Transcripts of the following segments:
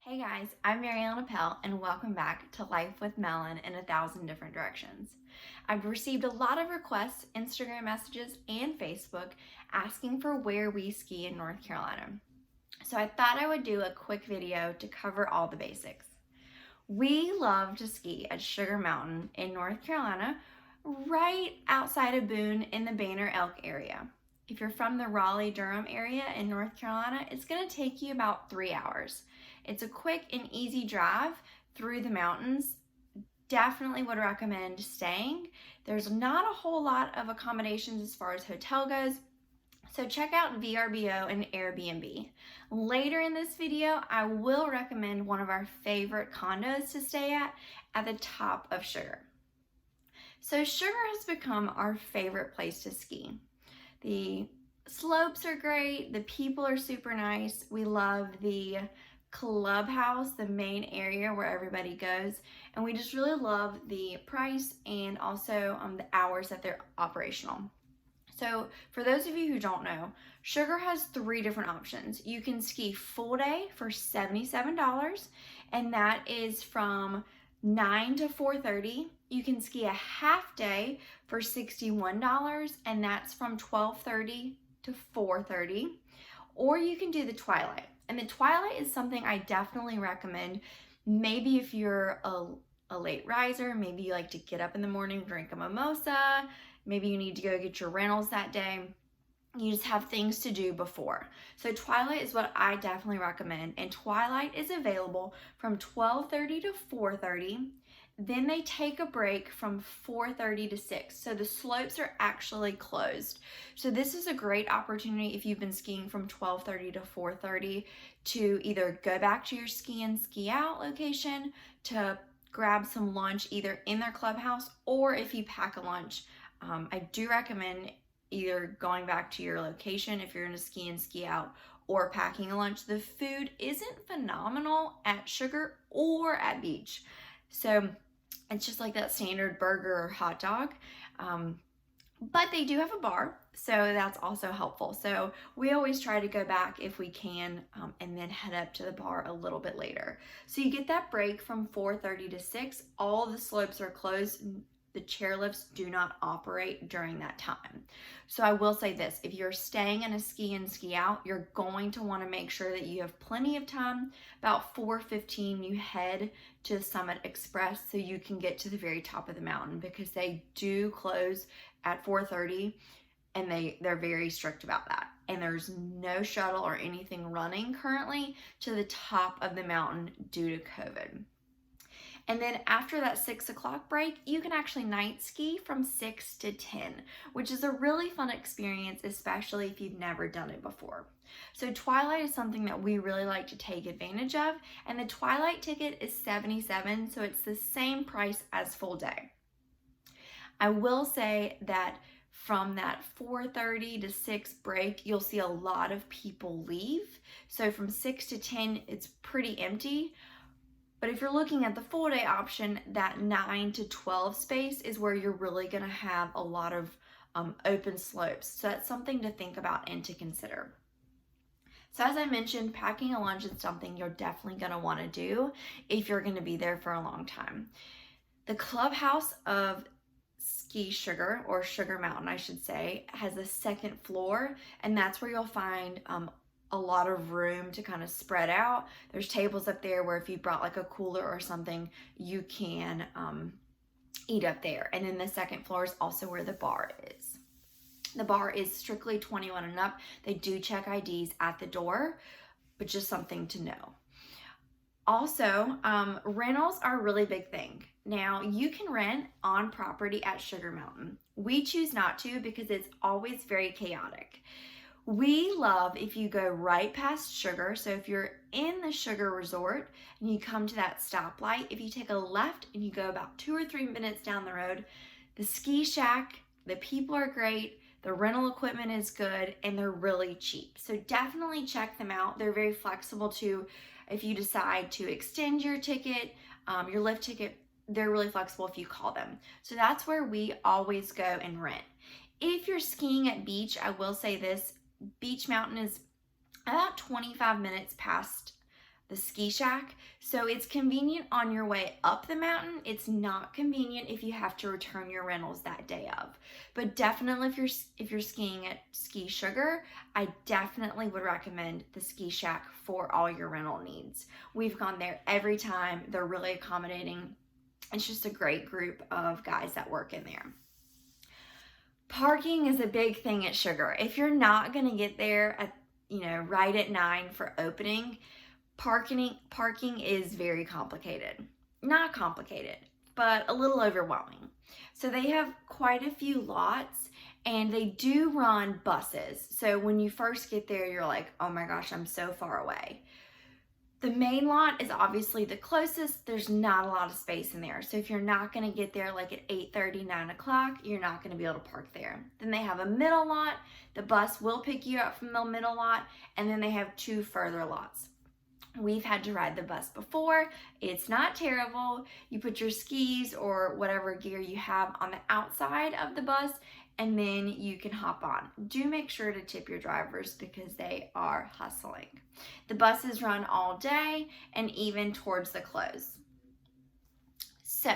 Hey guys, I'm Melon-MaryEllen and welcome back to Life with Melon in 1,000 Different Directions. I've received a lot of requests, Instagram messages, and Facebook asking for where we ski in North Carolina. So I thought I would do a quick video to cover all the basics. We love to ski at Sugar Mountain in North Carolina, right outside of Boone in the Banner Elk area. If you're from the Raleigh-Durham area in North Carolina, it's going to take you about 3 hours. It's a quick and easy drive through the mountains. Definitely would recommend staying. There's not a whole lot of accommodations as far as hotel goes, so check out VRBO and Airbnb. Later in this video, I will recommend one of our favorite condos to stay at the top of Sugar. So Sugar has become our favorite place to ski. The slopes are great, the people are super nice. We love the clubhouse, the main area where everybody goes, and we just really love the price and also the hours that they're operational. So for those of you who don't know, Sugar has 3 different options. You can ski full day for $77, and that is from 9 to 4:30. You can ski a half day for $61, and that's from 12:30 to 4:30. Or you can do the twilight. And the twilight is something I definitely recommend. Maybe if you're a late riser, maybe you like to get up in the morning, drink a mimosa, maybe you need to go get your rentals that day. You just have things to do before. So twilight is what I definitely recommend. And twilight is available from 12:30 to 4:30. Then they take a break from 4:30 to 6. So the slopes are actually closed. So this is a great opportunity if you've been skiing from 12:30 to 4:30 to either go back to your ski in, ski out location, to grab some lunch either in their clubhouse, or if you pack a lunch, I do recommend either going back to your location if you're going to ski in, ski out, or packing a lunch. The food isn't phenomenal at Sugar or at Beach. So it's just like that standard burger or hot dog. But they do have a bar, so that's also helpful. So we always try to go back if we can, and then head up to the bar a little bit later. So you get that break from 4:30 to 6. All the slopes are closed. The chairlifts do not operate during that time. So I will say this, if you're staying in a ski in, ski out, you're going to want to make sure that you have plenty of time. About 4:15 you head to Summit Express so you can get to the very top of the mountain, because they do close at 4:30 and they're very strict about that. And there's no shuttle or anything running currently to the top of the mountain due to COVID. And then after that 6 o'clock break, you can actually night ski from 6 to 10, which is a really fun experience, especially if you've never done it before. So twilight is something that we really like to take advantage of, and the twilight ticket is $77, so it's the same price as full day. I will say that from that 4:30 to 6 break, you'll see a lot of people leave. So from 6 to 10, it's pretty empty. But if you're looking at the full day option, that 9 to 12 space is where you're really gonna have a lot of open slopes. So that's something to think about and to consider. So as I mentioned, packing a lunch is something you're definitely gonna wanna do if you're gonna be there for a long time. The clubhouse of Ski Sugar, or Sugar Mountain I should say, has a second floor, and that's where you'll find a lot of room to kind of spread out. There's tables up there where if you brought like a cooler or something, you can eat up there. And then the second floor is also where the bar is. The bar is strictly 21 and up. They do check IDs at the door, but just something to know. Also, rentals are a really big thing. Now, you can rent on property at Sugar Mountain. We choose not to because it's always very chaotic. We love if you go right past Sugar. So if you're in the Sugar Resort and you come to that stoplight, if you take a left and you go about 2 or 3 minutes down the road, the ski shack, the people are great, the rental equipment is good, and they're really cheap. So definitely check them out. They're very flexible too. If you decide to extend your ticket, your lift ticket, they're really flexible if you call them. So that's where we always go and rent. If you're skiing at Beach, I will say this, Beach Mountain is about 25 minutes past the ski shack. So it's convenient on your way up the mountain. It's not convenient if you have to return your rentals that day of. But definitely if you're skiing at Ski Sugar, I definitely would recommend the ski shack for all your rental needs. We've gone there every time. They're really accommodating. It's just a great group of guys that work in there. Parking is a big thing at Sugar. If you're not going to get there at, right at 9 for opening, parking is very complicated. Not complicated, but a little overwhelming. So they have quite a few lots, and they do run buses. So when you first get there, you're like, oh my gosh, I'm so far away. The main lot is obviously the closest. There's not a lot of space in there. So if you're not going to get there like at 8:30, 9 o'clock, you're not going to be able to park there. Then they have a middle lot. The bus will pick you up from the middle lot. And then they have 2 further lots. We've had to ride the bus before. It's not terrible. You put your skis or whatever gear you have on the outside of the bus, and then you can hop on. Do make sure to tip your drivers because they are hustling. The buses run all day and even towards the close. So,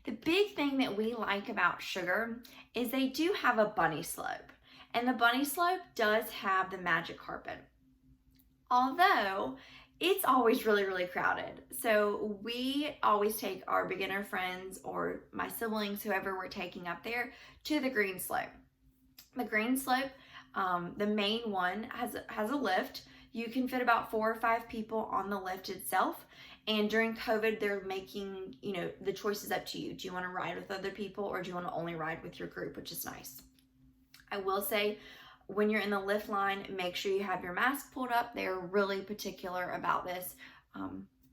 the big thing that we like about Sugar is they do have a bunny slope. And the bunny slope does have the magic carpet. Although, it's always really, really crowded. So we always take our beginner friends or my siblings, whoever we're taking up there, to the green slope. The green slope, the main one, has a lift. You can fit about 4 or 5 people on the lift itself. And during COVID, they're making, the choices up to you. Do you want to ride with other people, or do you want to only ride with your group, which is nice. I will say, when you're in the lift line, make sure you have your mask pulled up. They're really particular about this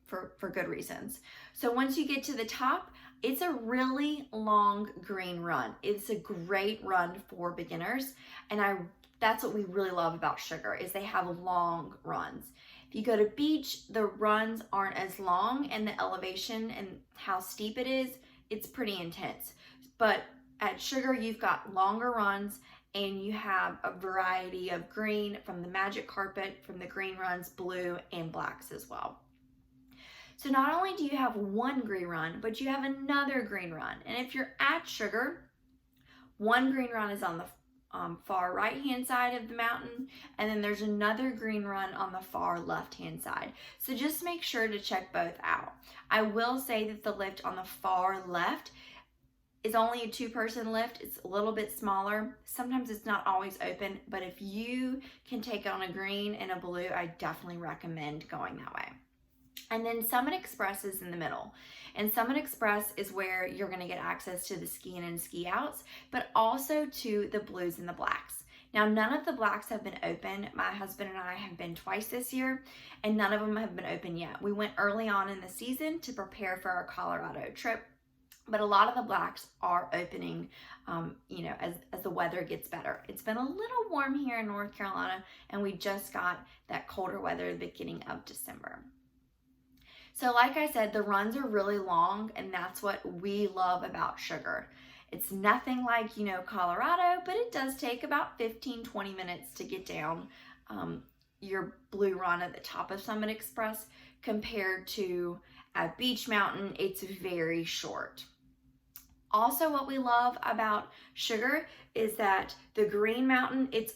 for good reasons. So once you get to the top, it's a really long green run. It's a great run for beginners, and that's what we really love about Sugar is they have long runs. If you go to beach, the runs aren't as long, and the elevation and how steep it is, it's pretty intense. But at Sugar, you've got longer runs, and you have a variety of green from the magic carpet, from the green runs, blue, and blacks as well. So not only do you have one green run, but you have another green run. And if you're at Sugar, one green run is on the far right-hand side of the mountain, and then there's another green run on the far left-hand side. So just make sure to check both out. I will say that the lift on the far left is only a 2-person lift. It's a little bit smaller. Sometimes it's not always open, but if you can take it on a green and a blue, I definitely recommend going that way. And then Summit Express is in the middle. And Summit Express is where you're gonna get access to the ski in and ski outs, but also to the blues and the blacks. Now, none of the blacks have been open. My husband and I have been twice this year, and none of them have been open yet. We went early on in the season to prepare for our Colorado trip. But a lot of the blacks are opening, as the weather gets better. It's been a little warm here in North Carolina, and we just got that colder weather at the beginning of December. So like I said, the runs are really long, and that's what we love about Sugar. It's nothing like, Colorado, but it does take about 15-20 minutes to get down your blue run at the top of Summit Express compared to at Beach Mountain. It's very short. Also, what we love about Sugar is that the green mountain, the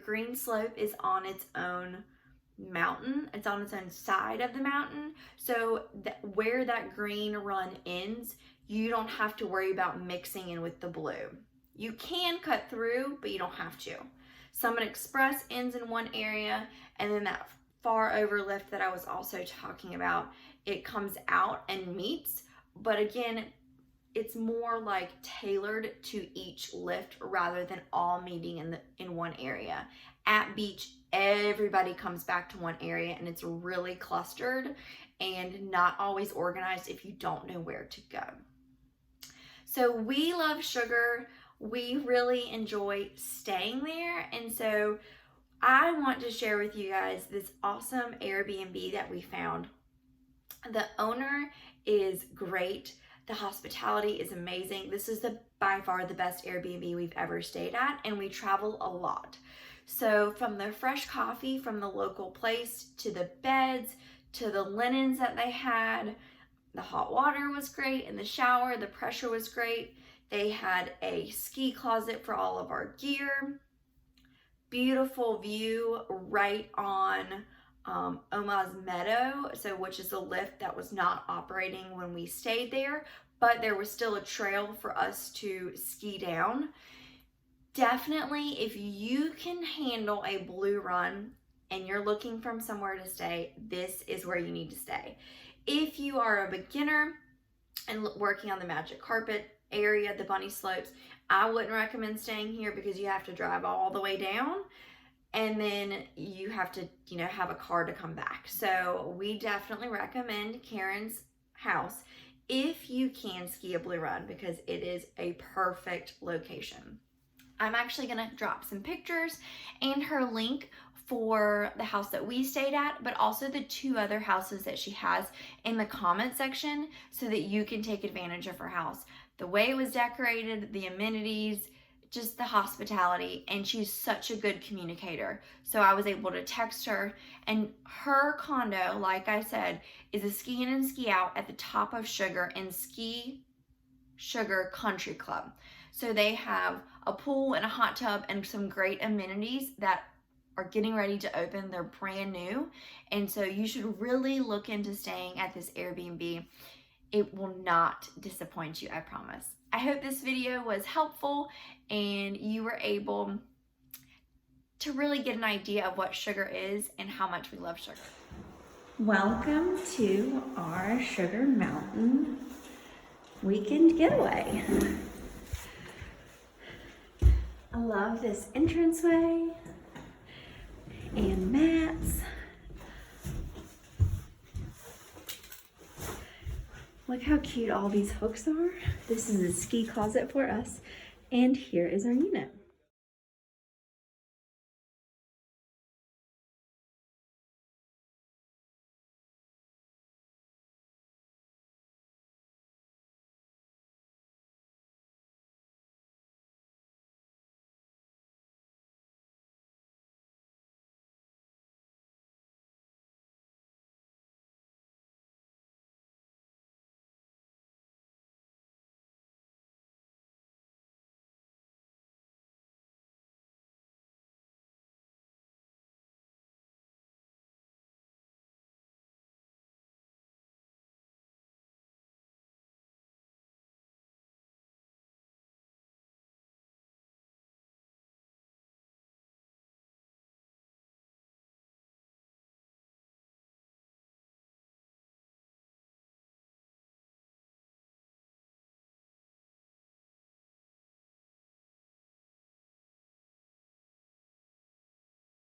green slope is on its own mountain. It's on its own side of the mountain. So where that green run ends, you don't have to worry about mixing in with the blue. You can cut through, but you don't have to. Summit Express ends in one area, and then that far over lift that I was also talking about, it comes out and meets. But again, it's more like tailored to each lift rather than all meeting in one area. At beach, everybody comes back to one area, and it's really clustered and not always organized if you don't know where to go. So we love Sugar. We really enjoy staying there, and so I want to share with you guys this awesome Airbnb that we found. The owner is great. The hospitality is amazing. This is by far the best Airbnb we've ever stayed at, and we travel a lot. So from the fresh coffee from the local place, to the beds, to the linens that they had, the hot water was great. In the shower, the pressure was great. They had a ski closet for all of our gear. Beautiful view right on Oma's Meadow, which is a lift that was not operating when we stayed there, but there was still a trail for us to ski down. Definitely, if you can handle a blue run and you're looking for somewhere to stay, this is where you need to stay. If you are a beginner and working on the magic carpet area, the bunny slopes, I wouldn't recommend staying here because you have to drive all the way down and then you have to, have a car to come back. So we definitely recommend Karen's house if you can ski a blue run because it is a perfect location. I'm actually gonna drop some pictures and her link for the house that we stayed at, but also the 2 other houses that she has in the comment section so that you can take advantage of her house. The way it was decorated, the amenities, just the hospitality, and she's such a good communicator. So I was able to text her, and her condo, like I said, is a ski in and ski out at the top of Sugar and Ski Sugar Country Club. So they have a pool and a hot tub and some great amenities that are getting ready to open. They're brand new. And so you should really look into staying at this Airbnb. It will not disappoint you, I promise. I hope this video was helpful and you were able to really get an idea of what Sugar is and how much we love Sugar. Welcome to our Sugar Mountain weekend getaway. I love this entranceway and mats. Look how cute all these hooks are. This is a ski closet for us, and here is our unit.